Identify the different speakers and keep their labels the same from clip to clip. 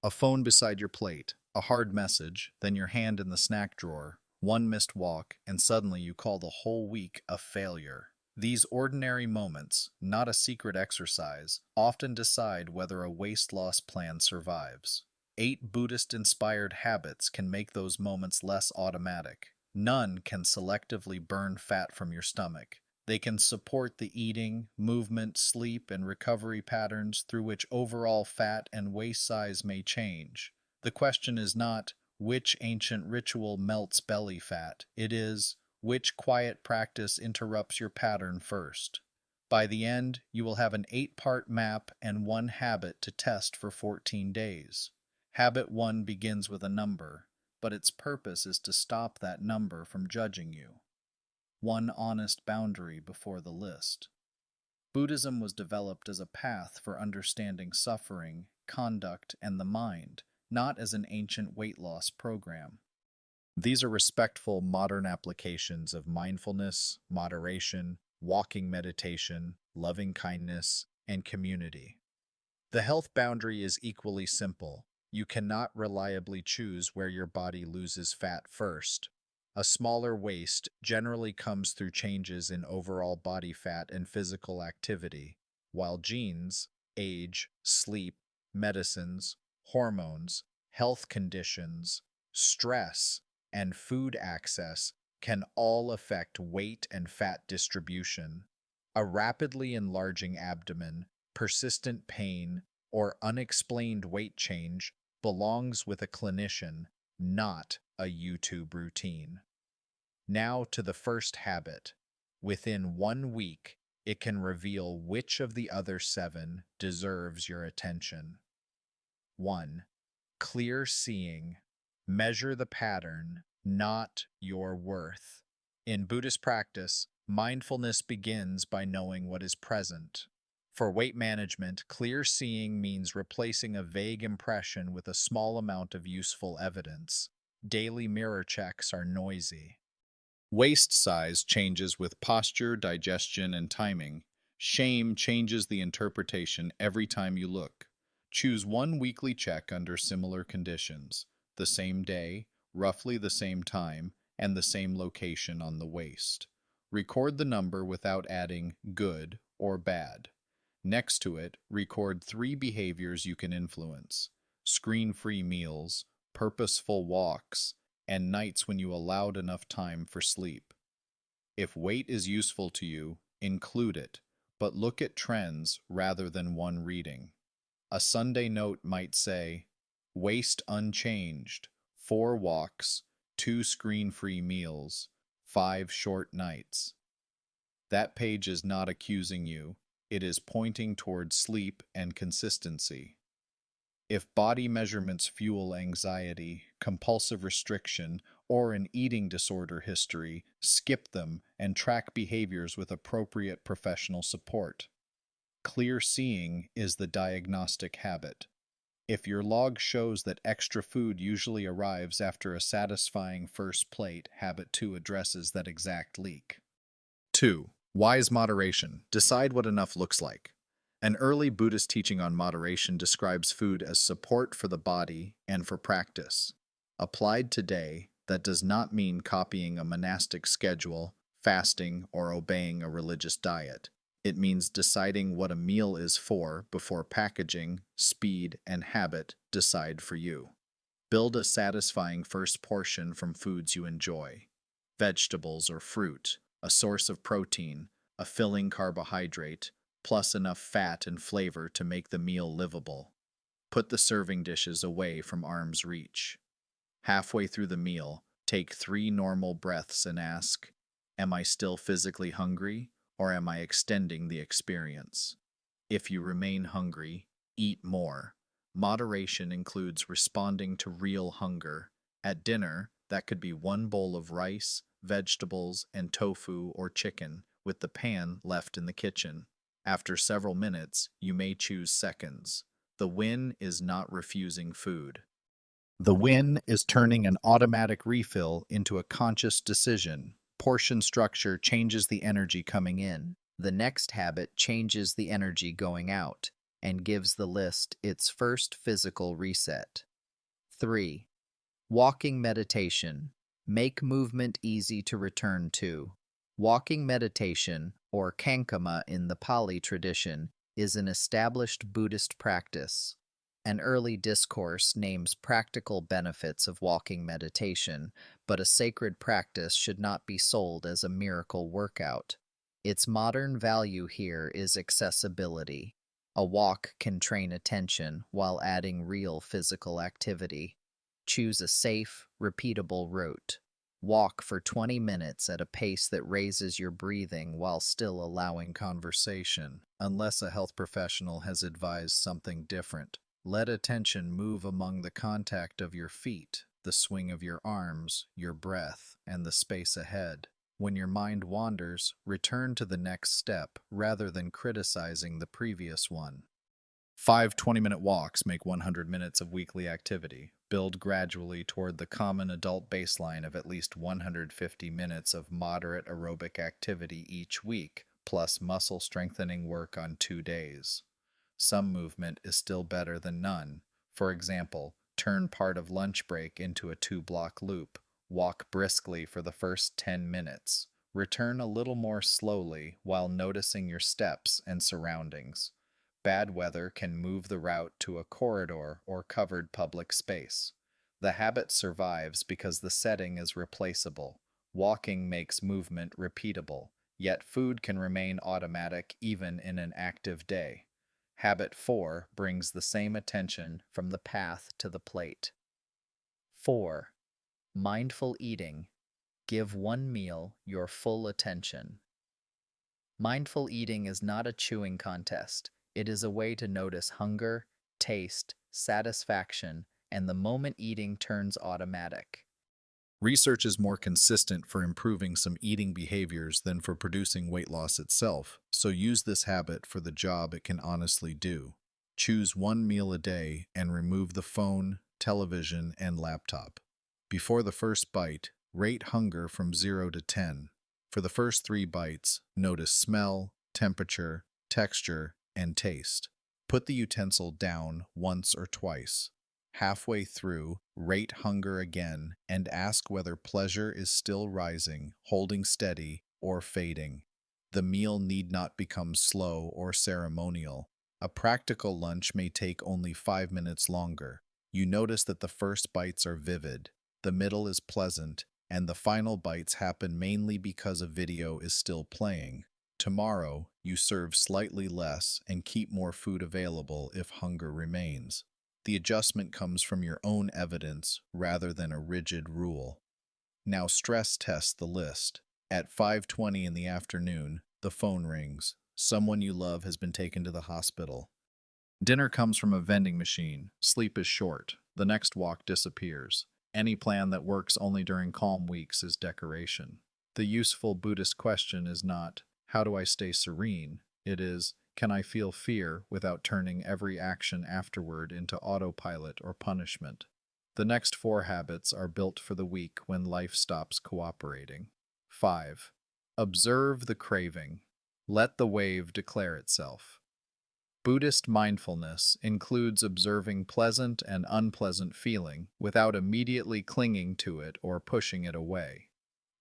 Speaker 1: A phone beside your plate, a hard message, then your hand in the snack drawer, one missed walk, and suddenly you call the whole week a failure. These ordinary moments, not a secret exercise, often decide whether a weight loss plan survives. 8 Buddhist-inspired habits can make those moments less automatic. None can selectively burn fat from your stomach. They can support the eating, movement, sleep, and recovery patterns through which overall fat and waist size may change. The question is not which ancient ritual melts belly fat. It is which quiet practice interrupts your pattern first. By the end, you will have an 8-part map and one habit to test for 14 days. Habit 1 begins with a number, but its purpose is to stop that number from judging you. One honest boundary before the list. Buddhism was developed as a path for understanding suffering, conduct, and the mind, not as an ancient weight loss program. These are respectful modern applications of mindfulness, moderation, walking meditation, loving kindness, and community. The health boundary is equally simple. You cannot reliably choose where your body loses fat first. A smaller waist generally comes through changes in overall body fat and physical activity, while genes, age, sleep, medicines, hormones, health conditions, stress, and food access can all affect weight and fat distribution. A rapidly enlarging abdomen, persistent pain, or unexplained weight change belongs with a clinician, not a YouTube routine. Now to the first habit. Within 1 week, it can reveal which of the other 7 deserves your attention. 1. Clear seeing. Measure the pattern, not your worth. In Buddhist practice, mindfulness begins by knowing what is present. For weight management, clear seeing means replacing a vague impression with a small amount of useful evidence. Daily mirror checks are noisy. Waist size changes with posture, digestion, and timing. Shame changes the interpretation every time you look. Choose one weekly check under similar conditions, the same day, roughly the same time, and the same location on the waist. Record the number without adding good or bad. Next to it, record 3 behaviors you can influence: screen-free meals, purposeful walks, and nights when you allowed enough time for sleep. If weight is useful to you, include it, but look at trends rather than one reading. A Sunday note might say, waist unchanged, 4 walks, 2 screen-free meals, 5 short nights. That page is not accusing you, it is pointing towards sleep and consistency. If body measurements fuel anxiety, compulsive restriction, or an eating disorder history, skip them and track behaviors with appropriate professional support. Clear seeing is the diagnostic habit. If your log shows that extra food usually arrives after a satisfying first plate, habit 2 addresses that exact leak. 2. Wise moderation. Decide what enough looks like. An early Buddhist teaching on moderation describes food as support for the body and for practice. Applied today, that does not mean copying a monastic schedule, fasting, or obeying a religious diet. It means deciding what a meal is for before packaging, speed, and habit decide for you. Build a satisfying first portion from foods you enjoy: vegetables or fruit, a source of protein, a filling carbohydrate, plus enough fat and flavor to make the meal livable. Put the serving dishes away from arm's reach. Halfway through the meal, take 3 normal breaths and ask, am I still physically hungry, or am I extending the experience? If you remain hungry, eat more. Moderation includes responding to real hunger. At dinner, that could be 1 bowl of rice, vegetables, and tofu or chicken, with the pan left in the kitchen. After several minutes, you may choose seconds. The win is not refusing food. The win is turning an automatic refill into a conscious decision. Portion structure changes the energy coming in. The next habit changes the energy going out. and gives the list its first physical reset. 3. Walking meditation. Make movement easy to return to. Walking meditation, or kankama in the Pali tradition, is an established Buddhist practice. An early discourse names practical benefits of walking meditation, but a sacred practice should not be sold as a miracle workout. Its modern value here is accessibility. A walk can train attention while adding real physical activity. Choose a safe, repeatable route. Walk for 20 minutes at a pace that raises your breathing while still allowing conversation, unless a health professional has advised something different. Let attention move among the contact of your feet, the swing of your arms, your breath, and the space ahead. When your mind wanders, return to the next step rather than criticizing the previous one. 5 20-minute walks make 100 minutes of weekly activity. Build gradually toward the common adult baseline of at least 150 minutes of moderate aerobic activity each week, plus muscle strengthening work on 2 days. Some movement is still better than none. For example, turn part of lunch break into a 2-block loop. Walk briskly for the first 10 minutes. Return a little more slowly while noticing your steps and surroundings. Bad weather can move the route to a corridor or covered public space. The habit survives because the setting is replaceable. Walking makes movement repeatable, yet food can remain automatic even in an active day. Habit 4 brings the same attention from the path to the plate. 4. Mindful eating. Give one meal your full attention. Mindful eating is not a chewing contest. It is a way to notice hunger, taste, satisfaction, and the moment eating turns automatic. Research is more consistent for improving some eating behaviors than for producing weight loss itself, so use this habit for the job it can honestly do. Choose one meal a day and remove the phone, television, and laptop. Before the first bite, rate hunger from 0 to 10. For the first 3 bites, notice smell, temperature, texture, and taste. Put the utensil down once or twice. Halfway through, rate hunger again and ask whether pleasure is still rising, holding steady, or fading. The meal need not become slow or ceremonial. A practical lunch may take only 5 minutes longer. You notice that the first bites are vivid, the middle is pleasant, and the final bites happen mainly because a video is still playing. Tomorrow, you serve slightly less and keep more food available if hunger remains. The adjustment comes from your own evidence rather than a rigid rule. Now stress test the list. At 5:20 in the afternoon, the phone rings. Someone you love has been taken to the hospital. Dinner comes from a vending machine. Sleep is short. The next walk disappears. Any plan that works only during calm weeks is decoration. The useful Buddhist question is not, how do I stay serene? It is, can I feel fear without turning every action afterward into autopilot or punishment? The next 4 habits are built for the week when life stops cooperating. 5. Observe the craving. Let the wave declare itself. Buddhist mindfulness includes observing pleasant and unpleasant feeling without immediately clinging to it or pushing it away.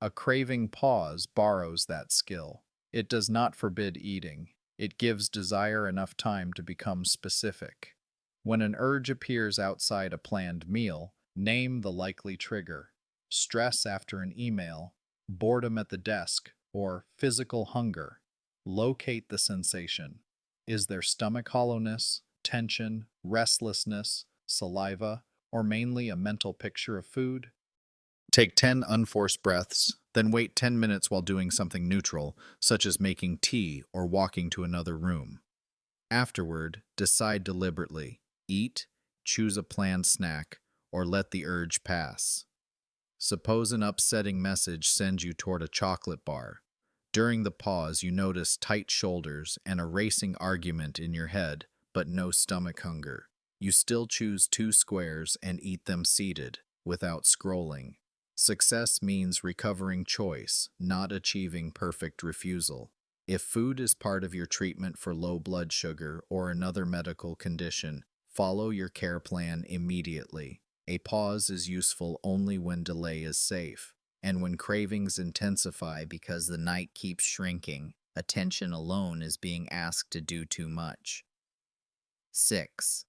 Speaker 1: A craving pause borrows that skill. It does not forbid eating. It gives desire enough time to become specific. When an urge appears outside a planned meal, name the likely trigger. Stress after an email, boredom at the desk, or physical hunger. Locate the sensation. Is there stomach hollowness, tension, restlessness, saliva, or mainly a mental picture of food? Take 10 unforced breaths, then wait 10 minutes while doing something neutral, such as making tea or walking to another room. Afterward, decide deliberately. Eat, choose a planned snack, or let the urge pass. Suppose an upsetting message sends you toward a chocolate bar. During the pause, you notice tight shoulders and a racing argument in your head, but no stomach hunger. You still choose 2 squares and eat them seated, without scrolling. Success means recovering choice, not achieving perfect refusal. If food is part of your treatment for low blood sugar or another medical condition, follow your care plan immediately. A pause is useful only when delay is safe, and when cravings intensify because the night keeps shrinking, attention alone is being asked to do too much. 6.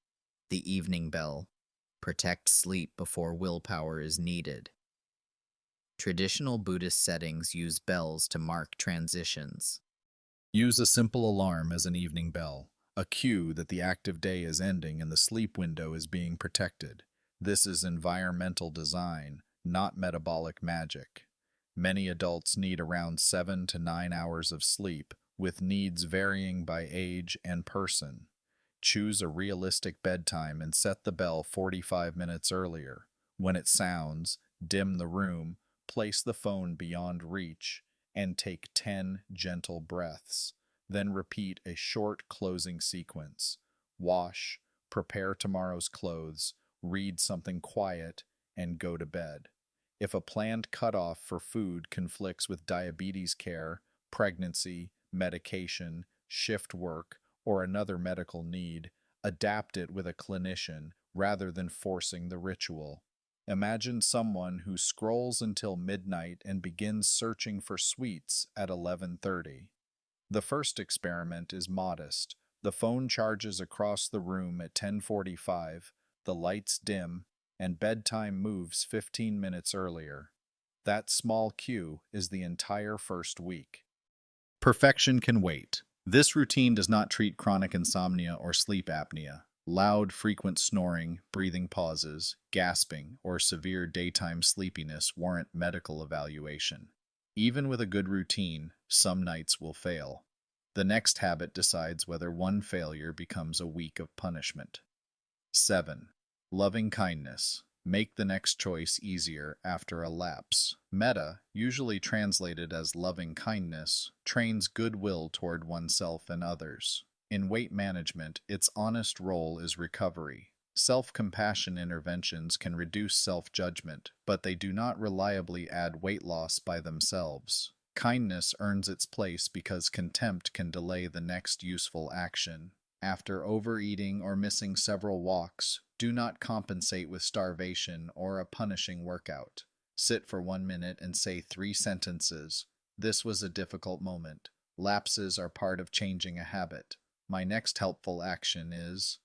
Speaker 1: The evening bell. Protect sleep before willpower is needed. Traditional Buddhist settings use bells to mark transitions. Use a simple alarm as an evening bell, a cue that the active day is ending and the sleep window is being protected. This is environmental design, not metabolic magic. Many adults need around 7 to 9 hours of sleep, with needs varying by age and person. Choose a realistic bedtime and set the bell 45 minutes earlier. When it sounds, dim the room, place the phone beyond reach, and take 10 gentle breaths. Then repeat a short closing sequence. Wash, prepare tomorrow's clothes, read something quiet, and go to bed. If a planned cutoff for food conflicts with diabetes care, pregnancy, medication, shift work, or another medical need, adapt it with a clinician rather than forcing the ritual. Imagine someone who scrolls until midnight and begins searching for sweets at 11:30. The first experiment is modest. The phone charges across the room at 10:45, the lights dim, and bedtime moves 15 minutes earlier. That small cue is the entire first week. Perfection can wait. This routine does not treat chronic insomnia or sleep apnea. Loud, frequent snoring, breathing pauses, gasping, or severe daytime sleepiness warrant medical evaluation. Even with a good routine, some nights will fail. The next habit decides whether one failure becomes a week of punishment. 7. Loving kindness. Make the next choice easier after a lapse. Metta, usually translated as loving kindness, trains goodwill toward oneself and others. In weight management, its honest role is recovery. Self-compassion interventions can reduce self-judgment, but they do not reliably add weight loss by themselves. Kindness earns its place because contempt can delay the next useful action. After overeating or missing several walks, do not compensate with starvation or a punishing workout. Sit for 1 minute and say 3 sentences. This was a difficult moment. Lapses are part of changing a habit. My next helpful action is...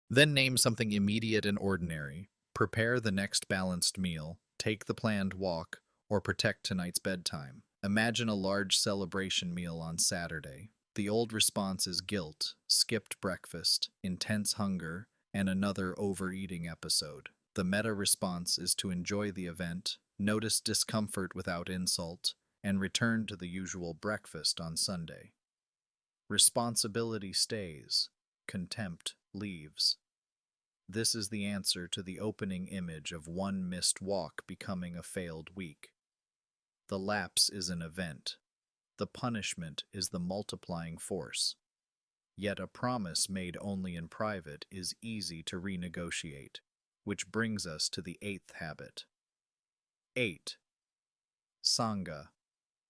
Speaker 1: Then name something immediate and ordinary. Prepare the next balanced meal, take the planned walk, or protect tonight's bedtime. Imagine a large celebration meal on Saturday. The old response is guilt, skipped breakfast, intense hunger, and another overeating episode. The meta response is to enjoy the event, notice discomfort without insult, and return to the usual breakfast on Sunday. Responsibility stays, contempt leaves. This is the answer to the opening image of one missed walk becoming a failed week. The lapse is an event. The punishment is the multiplying force. Yet a promise made only in private is easy to renegotiate, which brings us to the 8th habit. 8. Sangha.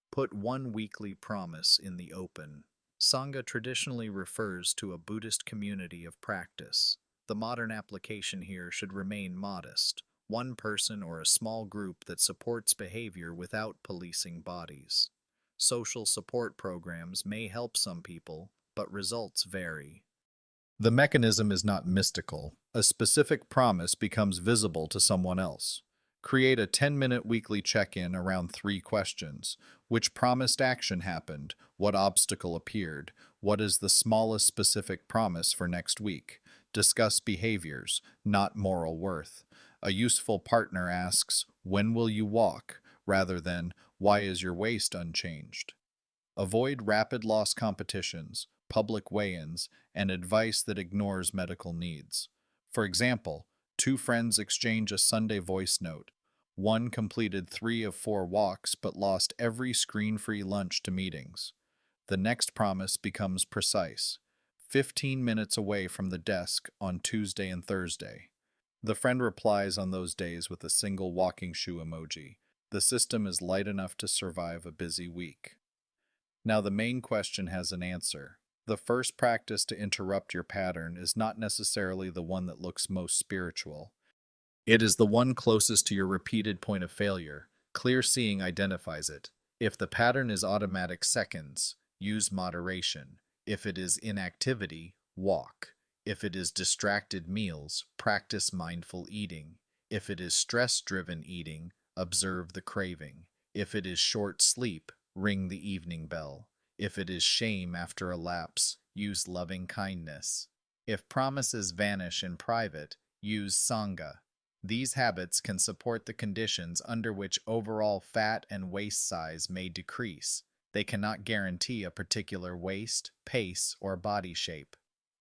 Speaker 1: Put one weekly promise in the open. Sangha traditionally refers to a Buddhist community of practice. The modern application here should remain modest, one person or a small group that supports behavior without policing bodies. Social support programs may help some people, but results vary. The mechanism is not mystical. A specific promise becomes visible to someone else. Create a 10-minute weekly check-in around 3 questions. Which promised action happened? What obstacle appeared? What is the smallest specific promise for next week? Discuss behaviors, not moral worth. A useful partner asks, "When will you walk?" rather than, "Why is your waist unchanged?" Avoid rapid loss competitions, public weigh-ins, and advice that ignores medical needs. For example, 2 friends exchange a Sunday voice note. One completed 3 of 4 walks but lost every screen-free lunch to meetings. The next promise becomes precise. 15 minutes away from the desk on Tuesday and Thursday. The friend replies on those days with a single walking shoe emoji. The system is light enough to survive a busy week. Now, the main question has an answer. The first practice to interrupt your pattern is not necessarily the one that looks most spiritual. It is the one closest to your repeated point of failure. Clear seeing identifies it. If the pattern is automatic seconds, use moderation. If it is inactivity, walk. If it is distracted meals, practice mindful eating. If it is stress-driven eating, observe the craving. If it is short sleep, ring the evening bell. If it is shame after a lapse, use loving kindness. If promises vanish in private, use Sangha. These habits can support the conditions under which overall fat and waist size may decrease. They cannot guarantee a particular waist, pace, or body shape.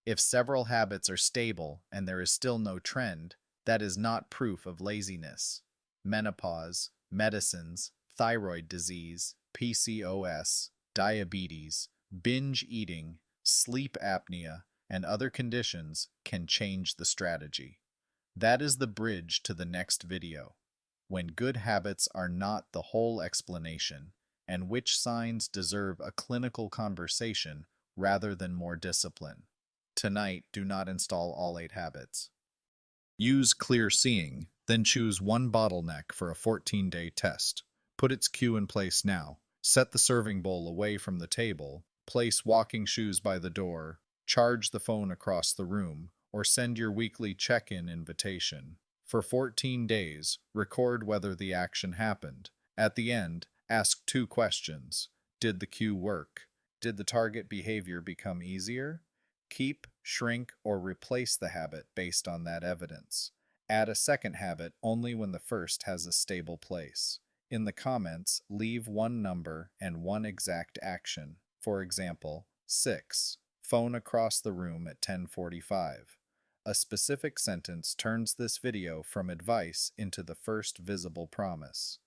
Speaker 1: If several habits are stable and there is still no trend, that is not proof of laziness. Menopause, medicines, thyroid disease, PCOS, diabetes, binge eating, sleep apnea, and other conditions can change the strategy. That is the bridge to the next video. When good habits are not the whole explanation, and which signs deserve a clinical conversation rather than more discipline. Tonight, do not install all 8 habits. Use clear seeing, then choose one bottleneck for a 14-day test. Put its cue in place now. Set the serving bowl away from the table, place walking shoes by the door, charge the phone across the room, or send your weekly check-in invitation. For 14 days, record whether the action happened. At the end, ask 2 questions. Did the cue work? Did the target behavior become easier? Keep, shrink, or replace the habit based on that evidence. Add a second habit only when the first has a stable place. In the comments, leave one number and one exact action. For example, 6. Phone across the room at 10:45. A specific sentence turns this video from advice into the first visible promise.